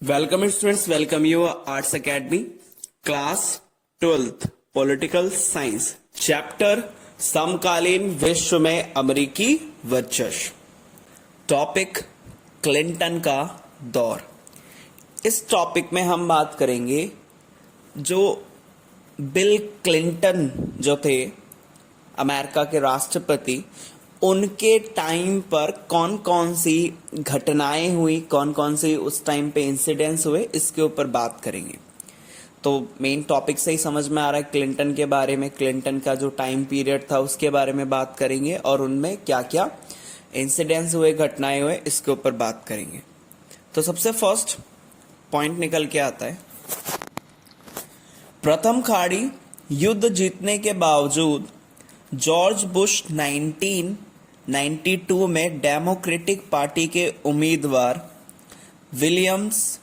Welcome students, welcome you arts academy class 12th political science chapter समकालीन विश्व में अमेरिकी वर्चस्व। टॉपिक क्लिंटन का दौर। इस टॉपिक में हम बात करेंगे जो बिल क्लिंटन जो थे अमेरिका के राष्ट्रपति, उनके टाइम पर कौन कौन सी घटनाएं हुई, कौन कौन सी उस टाइम पे इंसिडेंट्स हुए, इसके ऊपर बात करेंगे। तो मेन टॉपिक से ही समझ में आ रहा है क्लिंटन के बारे में, क्लिंटन का जो टाइम पीरियड था उसके बारे में बात करेंगे और उनमें क्या क्या इंसिडेंट्स हुए, घटनाएं हुए, इसके ऊपर बात करेंगे। तो सबसे फर्स्ट पॉइंट निकल के आता है, प्रथम खाड़ी युद्ध जीतने के बावजूद जॉर्ज बुश 1992 में डेमोक्रेटिक पार्टी के उम्मीदवार विलियम्स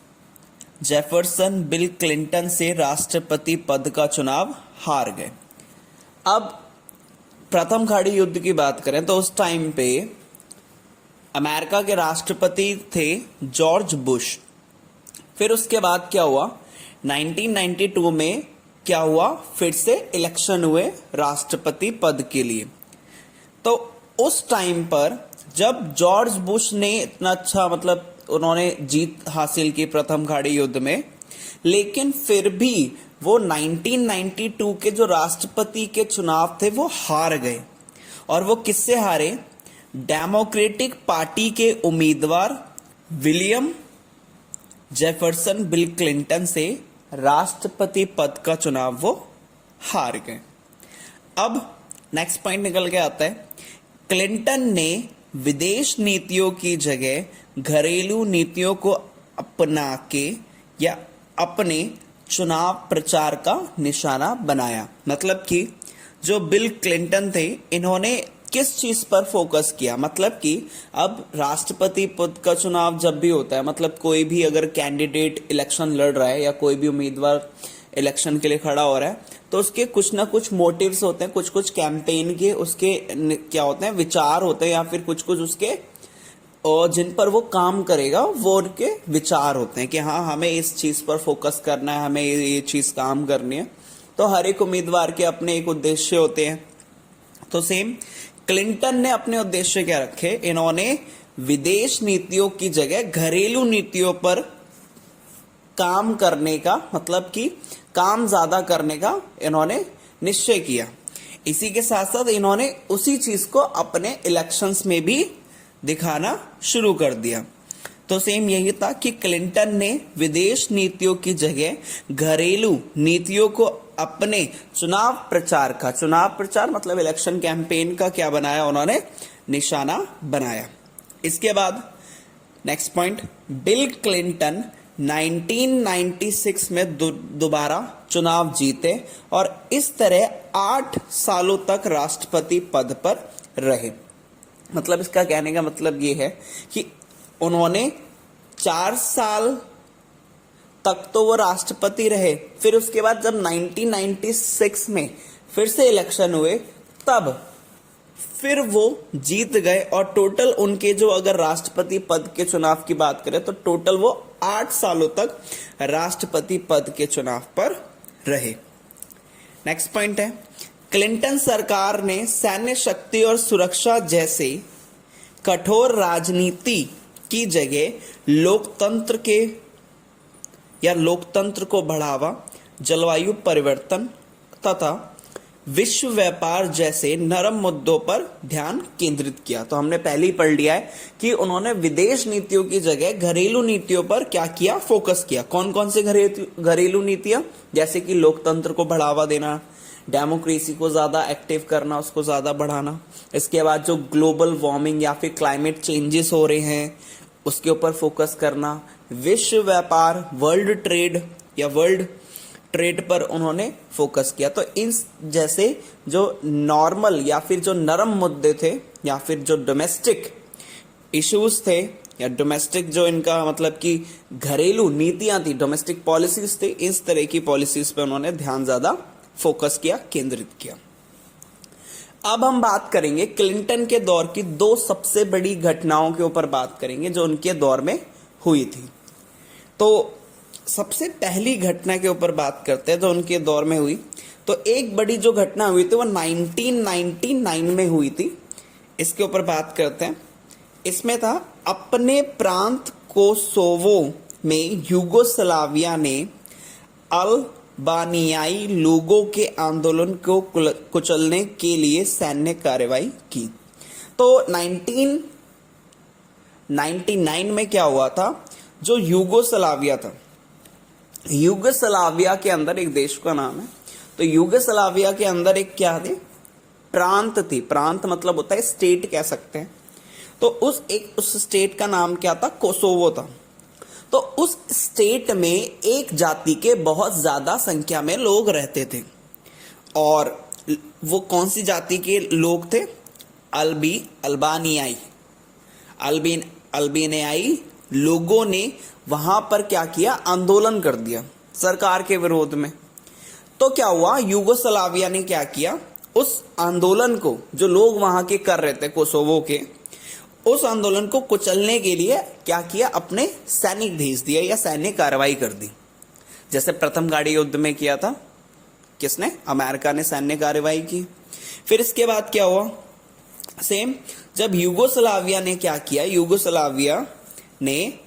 जेफरसन बिल क्लिंटन से राष्ट्रपति पद का चुनाव हार गए। अब प्रथम खाड़ी युद्ध की बात करें तो उस टाइम पे अमेरिका के राष्ट्रपति थे जॉर्ज बुश। फिर उसके बाद क्या हुआ, 1992 में क्या हुआ, फिर से इलेक्शन हुए राष्ट्रपति पद के लिए। तो उस टाइम पर जब जॉर्ज बुश ने इतना अच्छा उन्होंने जीत हासिल की प्रथम खाड़ी युद्ध में, लेकिन फिर भी वो 1992 के जो राष्ट्रपति के चुनाव थे वो हार गए। और वो किससे हारे? डेमोक्रेटिक पार्टी के उम्मीदवार विलियम जेफरसन बिल क्लिंटन से राष्ट्रपति पद का चुनाव वो हार गए। अब नेक्स्ट पॉइंट निकल के आता है, क्लिंटन ने विदेश नीतियों की जगह घरेलू नीतियों को अपना के या अपने चुनाव प्रचार का निशाना बनाया। मतलब कि जो बिल क्लिंटन थे, इन्होंने किस चीज पर फोकस किया, मतलब कि अब राष्ट्रपति पद का चुनाव जब भी होता है, कोई भी अगर कैंडिडेट इलेक्शन लड़ रहा है या कोई भी उम्मीदवार इलेक्शन के लिए खड़ा हो रहा है, तो उसके कुछ ना कुछ मोटिव्स होते हैं, कुछ कुछ कैंपेन के उसके क्या होते हैं, विचार होते हैं, या फिर कुछ कुछ उसके और जिन पर वो काम करेगा वो उनके विचार होते हैं कि हाँ, हमें इस चीज पर फोकस करना है, हमें ये चीज काम करनी है। तो हर एक उम्मीदवार के अपने एक उद्देश्य होते हैं। तो सेम क्लिंटन ने अपने उद्देश्य क्या रखे, इन्होंने विदेश नीतियों की जगह घरेलू नीतियों पर काम करने का, कि काम ज्यादा करने का इन्होंने निश्चय किया। इसी के साथ साथ इन्होंने उसी चीज को अपने इलेक्शंस में भी दिखाना शुरू कर दिया। तो सेम यही था कि क्लिंटन ने विदेश नीतियों की जगह घरेलू नीतियों को अपने चुनाव प्रचार का, चुनाव प्रचार इलेक्शन कैंपेन का क्या बनाया, उन्होंने निशाना बनाया। इसके बाद नेक्स्ट पॉइंट, बिल क्लिंटन 1996 में दोबारा चुनाव जीते और इस तरह 8 सालों तक राष्ट्रपति पद पर रहे। इसका कहने का मतलब ये है कि उन्होंने 4 साल तक तो वो राष्ट्रपति रहे। फिर उसके बाद जब 1996 में फिर से इलेक्शन हुए, तब फिर वो जीत गए और टोटल उनके जो, अगर राष्ट्रपति पद के चुनाव की बात करें तो टोटल वो 8 सालों तक राष्ट्रपति पद के चुनाव पर रहे। नेक्स्ट पॉइंट है, क्लिंटन सरकार ने सैन्य शक्ति और सुरक्षा जैसे कठोर राजनीति की जगह लोकतंत्र को बढ़ावा, जलवायु परिवर्तन तथा विश्व व्यापार जैसे नरम मुद्दों पर ध्यान केंद्रित किया। तो हमने पहले ही पढ़ लिया है कि उन्होंने विदेश नीतियों की जगह घरेलू नीतियों पर क्या किया, फोकस किया। कौन कौन से घरेलू नीतियां? जैसे कि लोकतंत्र को बढ़ावा देना, डेमोक्रेसी को ज्यादा एक्टिव करना, उसको ज्यादा बढ़ाना। इसके बाद जो ग्लोबल वार्मिंग या फिर क्लाइमेट चेंजेस हो रहे हैं उसके ऊपर फोकस करना, विश्व व्यापार, वर्ल्ड ट्रेड पर उन्होंने फोकस किया। तो इन जैसे जो नॉर्मल या फिर जो नरम मुद्दे थे या फिर जो डोमेस्टिक इश्यूज थे या डोमेस्टिक जो इनका कि घरेलू नीतियां थी, डोमेस्टिक पॉलिसीज थे, इस तरह की पॉलिसीज पे उन्होंने ध्यान ज्यादा फोकस किया, केंद्रित किया। अब हम बात करेंगे क्लिंटन के दौर की 2 सबसे बड़ी घटनाओं के ऊपर बात करेंगे जो उनके दौर में हुई थी। तो सबसे पहली घटना के ऊपर बात करते हैं जो उनके दौर में हुई। तो एक बड़ी जो घटना हुई थी वो 1999 में हुई थी, इसके ऊपर बात करते हैं। इसमें था अपने प्रांत कोसोवो में यूगोस्लाविया ने अल्बानियाई लोगों के आंदोलन को कुचलने के लिए सैन्य कार्रवाई की। तो 1999 में क्या हुआ था, जो यूगोस्लाविया था, यूगोस्लाविया के अंदर एक देश का नाम है, तो यूगोस्लाविया के अंदर एक क्या थी, प्रांत थी। प्रांत मतलब होता है स्टेट कह सकते हैं। तो उस स्टेट का नाम क्या था, कोसोवो था। तो उस स्टेट में एक जाति के बहुत ज्यादा संख्या में लोग रहते थे, और वो कौन सी जाति के लोग थे, अल्बानियाई लोगों ने वहां पर क्या किया, आंदोलन कर दिया सरकार के विरोध में। तो क्या हुआ, यूगोस्लाविया ने क्या किया, उस आंदोलन को जो लोग वहां के कर रहे थे कोसोवो के, उस आंदोलन को कुचलने के लिए क्या किया, अपने सैनिक भेज दिया या सैन्य कार्रवाई कर दी। जैसे प्रथम गाड़ी युद्ध में किया था, किसने, अमेरिका ने सैन्य कार्रवाई की। फिर इसके बाद क्या हुआ, सेम जब यूगोस्लाविया ने क्या किया, यूगोस्लाविया ने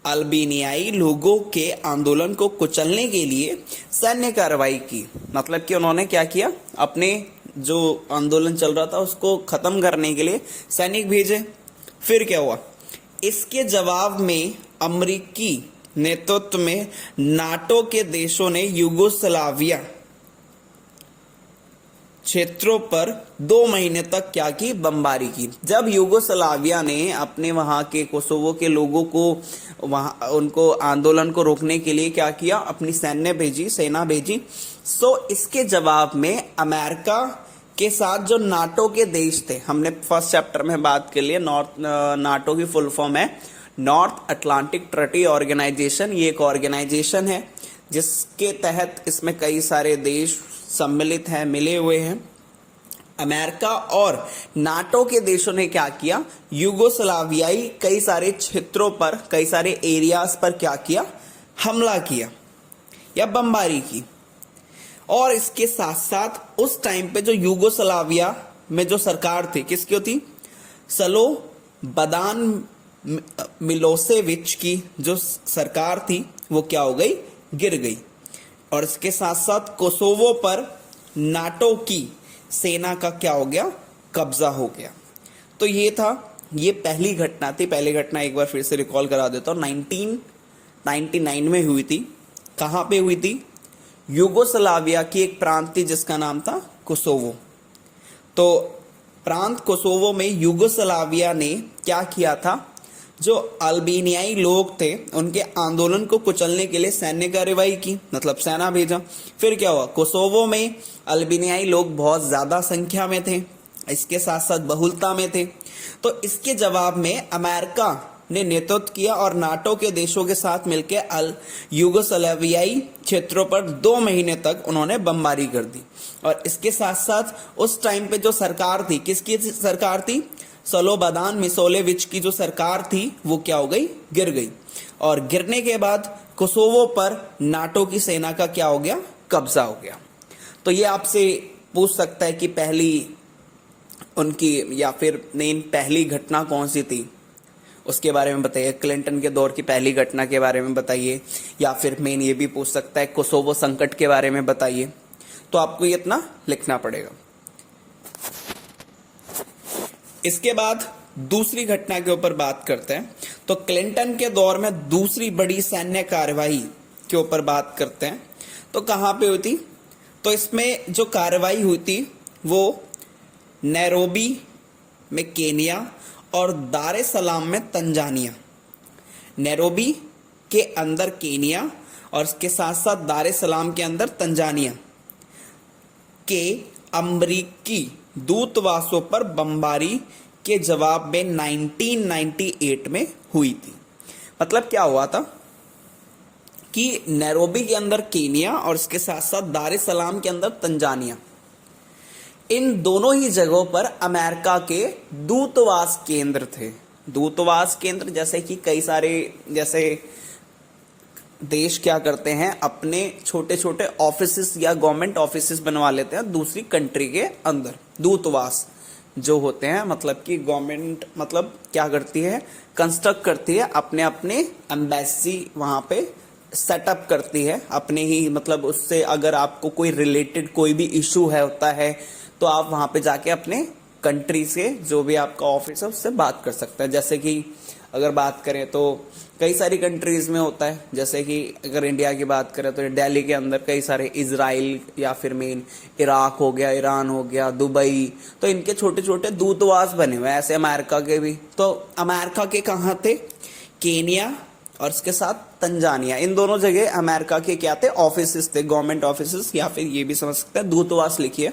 अल्बानियाई लोगों के आंदोलन को कुचलने के लिए सैन्य कार्रवाई की। मतलब कि उन्होंने क्या किया, अपने जो आंदोलन चल रहा था उसको खत्म करने के लिए सैनिक भेजे। फिर क्या हुआ, इसके जवाब में अमेरिकी नेतृत्व में नाटो के देशों ने यूगोस्लाविया क्षेत्रों पर 2 महीने तक क्या की, बमबारी की। जब यूगोस्लाविया ने अपने वहां के कोसोवो के लोगों को वहां उनको आंदोलन को रोकने के लिए क्या किया, अपनी सेना भेजी। सो इसके जवाब में अमेरिका के साथ जो नाटो के देश थे, हमने फर्स्ट चैप्टर में बात कर लिया, नाटो की फुल फॉर्म है नॉर्थ अटलांटिक ट्रीटी ऑर्गेनाइजेशन। ये एक ऑर्गेनाइजेशन है जिसके तहत इसमें कई सारे देश सम्मिलित हैं, मिले हुए हैं। अमेरिका और नाटो के देशों ने क्या किया, यूगोस्लावियाई कई सारे क्षेत्रों पर, कई सारे एरियाज पर क्या किया, हमला किया या बमबारी की। और इसके साथ साथ उस टाइम पे जो यूगोस्लाविया में जो सरकार थी, किसकी थी, स्लोबोदान मिलोसेविच की जो सरकार थी वो क्या हो गई, गिर गई। और इसके साथ साथ कोसोवो पर नाटो की सेना का क्या हो गया, कब्जा हो गया। तो ये था, ये पहली घटना थी। पहली घटना एक बार फिर से रिकॉल करा देता हूँ, 1999 में हुई थी। कहाँ पे हुई थी, यूगोस्लाविया की एक प्रांत थी जिसका नाम था कोसोवो। तो प्रांत कोसोवो में यूगोस्लाविया ने क्या किया था, जो अल्बानियाई लोग थे उनके आंदोलन को कुचलने के लिए सैन्य कार्रवाई की, मतलब सेना भेजा। फिर क्या हुआ, कोसोवो में अल्बानियाई लोग बहुत ज्यादा संख्या में थे, इसके साथ साथ बहुलता में थे। तो इसके जवाब में अमेरिका ने नेतृत्व किया और नाटो के देशों के साथ मिलकर यूगोस्लावियाई क्षेत्रों पर 2 महीने तक उन्होंने बमबारी कर दी। और इसके साथ साथ उस टाइम पे जो सरकार थी, किसकी सरकार थी, स्लोबोदान मिलोसेविच की जो सरकार थी वो क्या हो गई, गिर गई। और गिरने के बाद कोसोवो पर नाटो की सेना का क्या हो गया, कब्जा हो गया। तो ये आपसे पूछ सकता है कि पहली उनकी या फिर मेन पहली घटना कौन सी थी, उसके बारे में बताइए। क्लिंटन के दौर की पहली घटना के बारे में बताइए, या फिर मेन ये भी पूछ सकता है कोसोवो संकट के बारे में बताइए। तो आपको ये इतना लिखना पड़ेगा। इसके बाद दूसरी घटना के ऊपर बात करते हैं। तो क्लिंटन के दौर में दूसरी बड़ी सैन्य कार्रवाई के ऊपर बात करते हैं। तो कहां पे हुई थी, तो इसमें जो कार्रवाई हुई थी वो नैरोबी में केनिया और दार एस सलाम में तंजानिया। नैरोबी के अंदर केनिया और इसके साथ साथ दार एस सलाम के अंदर तंजानिया के अमरीकी दूतावासों पर बमबारी के जवाब में 1998 में हुई थी। मतलब क्या हुआ था कि नैरोबी के अंदर केनिया और इसके साथ साथ दार एस सलाम के अंदर तंजानिया, इन दोनों ही जगहों पर अमेरिका के दूतावास केंद्र थे। दूतावास केंद्र जैसे कि कई सारे, जैसे देश क्या करते हैं, अपने छोटे छोटे ऑफिसेस या गवर्नमेंट ऑफिसेस बनवा लेते हैं दूसरी कंट्री के अंदर। दूतावास जो होते हैं, मतलब कि गवर्नमेंट मतलब क्या करती है, कंस्ट्रक्ट करती है अपने अपने एम्बेसी वहां पे सेटअप करती है अपने ही, मतलब उससे अगर आपको कोई रिलेटेड कोई भी इशू है होता है तो आप वहां पे जाके अपने कंट्री से जो भी आपका ऑफिस है उससे बात कर सकते हैं। जैसे कि अगर बात करें तो कई सारी कंट्रीज में होता है, जैसे कि अगर इंडिया की बात करें तो दिल्ली के अंदर कई सारे इजराइल या फिर मेन इराक हो गया, ईरान हो गया, दुबई, तो इनके छोटे छोटे दूतावास बने हुए हैं। ऐसे अमेरिका के भी, तो अमेरिका के कहाँ थे, केनिया और इसके साथ तंजानिया, इन दोनों जगह अमेरिका के क्या थे, ऑफिस थे, गवर्नमेंट ऑफिस, या फिर ये भी समझ सकते हैं दूतावास लिखिए।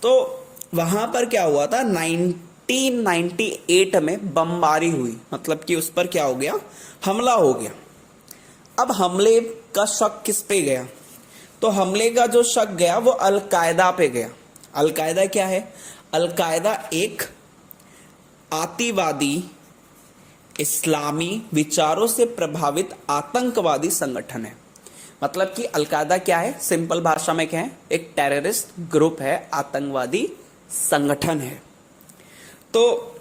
तो वहां पर क्या हुआ था, 1998 में बमबारी हुई, मतलब कि उस पर क्या हो गया, हमला हो गया। अब हमले का शक किस पे गया, तो हमले का जो शक गया वो अलकायदा पे गया। अलकायदा क्या है, अलकायदा एक आतिवादी इस्लामी विचारों से प्रभावित आतंकवादी संगठन है। मतलब कि अलकायदा क्या है, सिंपल भाषा में क्या है, एक टेररिस्ट ग्रुप है, आतंकवादी संगठन है। तो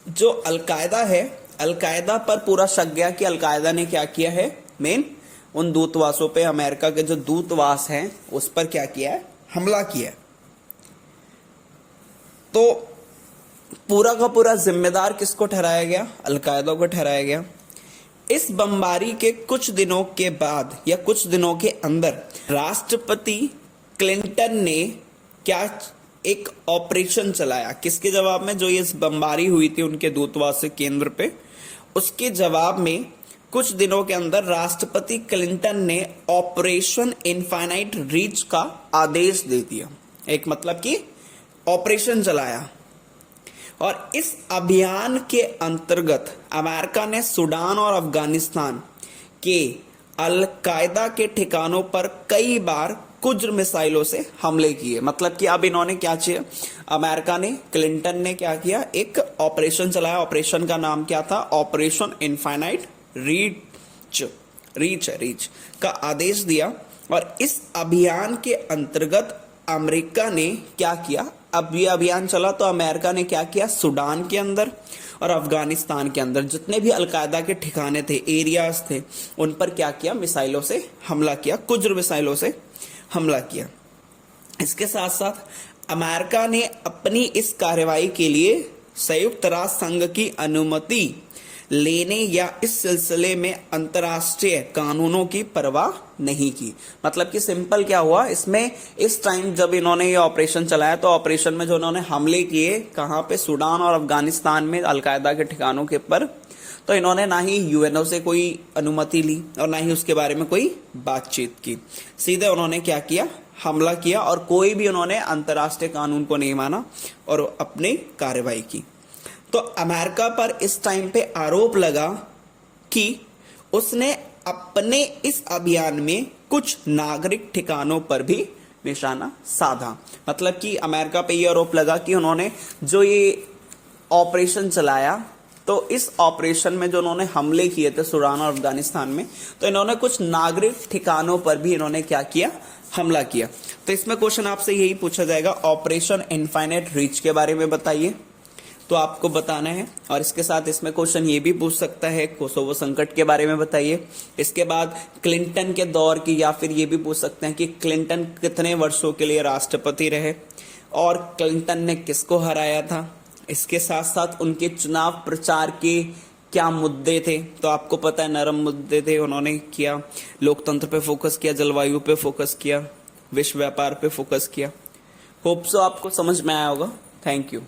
जो अलकायदा है, अलकायदा पर पूरा शक गया कि अलकायदा ने क्या किया है, मेन उन दूतावासों पे, अमेरिका के जो दूतावास हैं उस पर क्या किया है, हमला किया है। तो पूरा का पूरा जिम्मेदार किसको ठहराया गया, अलकायदा को ठहराया गया। इस बमबारी के कुछ दिनों के बाद या कुछ दिनों के अंदर राष्ट्रपति क्लिंटन ने क्या एक ऑपरेशन चलाया, किसके जवाब में, जो ये बमबारी हुई थी उनके दूतावास केंद्र पे, उसके जवाब में कुछ दिनों के अंदर राष्ट्रपति क्लिंटन ने ऑपरेशन इनफाइनाइट रीच का आदेश दे दिया। एक मतलब कि ऑपरेशन चलाया, और इस अभियान के अंतर्गत अमेरिका ने सूडान और अफगानिस्तान के अल-कायदा के ठिकानों पर कई बार क्रूज मिसाइलों से हमले किए। मतलब कि अब इन्होंने क्या किया, अमेरिका ने, क्लिंटन ने क्या किया, एक ऑपरेशन चलाया। ऑपरेशन का नाम क्या था, ऑपरेशन इनफाइनाइट रीच का आदेश दिया। और इस अभियान के अंतर्गत अमेरिका ने क्या किया, अब ये अभियान चला तो अमेरिका ने क्या किया, सूडान के अंदर और अफगानिस्तान के अंदर जितने भी अलकायदा के ठिकाने थे, एरियाज थे, उन पर क्या किया, मिसाइलों से हमला किया, क्रूज मिसाइलों से हमला किया। इसके साथ साथ अमेरिका ने अपनी इस कार्रवाई के लिए संयुक्त राष्ट्र संघ की अनुमति लेने या इस सिलसिले में अंतर्राष्ट्रीय कानूनों की परवाह नहीं की। मतलब कि सिंपल क्या हुआ इसमें, इस टाइम जब इन्होंने ये ऑपरेशन चलाया तो ऑपरेशन में जो इन्होंने हमले किए कहां पे, सूडान और अफगानिस्तान में अलकायदा के ठिकानों के पर, तो इन्होंने ना ही यूएनओ से कोई अनुमति ली और ना ही उसके बारे में कोई बातचीत की, सीधे उन्होंने क्या किया, हमला किया, और कोई भी उन्होंने अंतर्राष्ट्रीय कानून को नहीं माना और अपनी कार्रवाई की। तो अमेरिका पर इस टाइम पे आरोप लगा कि उसने अपने इस अभियान में कुछ नागरिक ठिकानों पर भी निशाना साधा। मतलब कि अमेरिका पे ये आरोप लगा कि उन्होंने जो ये ऑपरेशन चलाया, तो इस ऑपरेशन में जो उन्होंने हमले किए थे सूडान और अफगानिस्तान में, तो इन्होंने कुछ नागरिक ठिकानों पर भी इन्होंने क्या किया, हमला किया। तो इसमें क्वेश्चन आपसे यही पूछा जाएगा, ऑपरेशन इनफाइनाइट रीच के बारे में बताइए, तो आपको बताना है। और इसके साथ इसमें क्वेश्चन ये भी पूछ सकता है, कोसोवो संकट के बारे में बताइए। इसके बाद क्लिंटन के दौर की, या फिर ये भी पूछ सकते हैं कि क्लिंटन कितने वर्षों के लिए राष्ट्रपति रहे और क्लिंटन ने किसको हराया था। इसके साथ साथ उनके चुनाव प्रचार के क्या मुद्दे थे, तो आपको पता है नरम मुद्दे थे, उन्होंने किया, लोकतंत्र पे फोकस किया, जलवायु पे फोकस किया, विश्व व्यापार पे फोकस किया। होप सो आपको समझ में आया होगा। Thank you.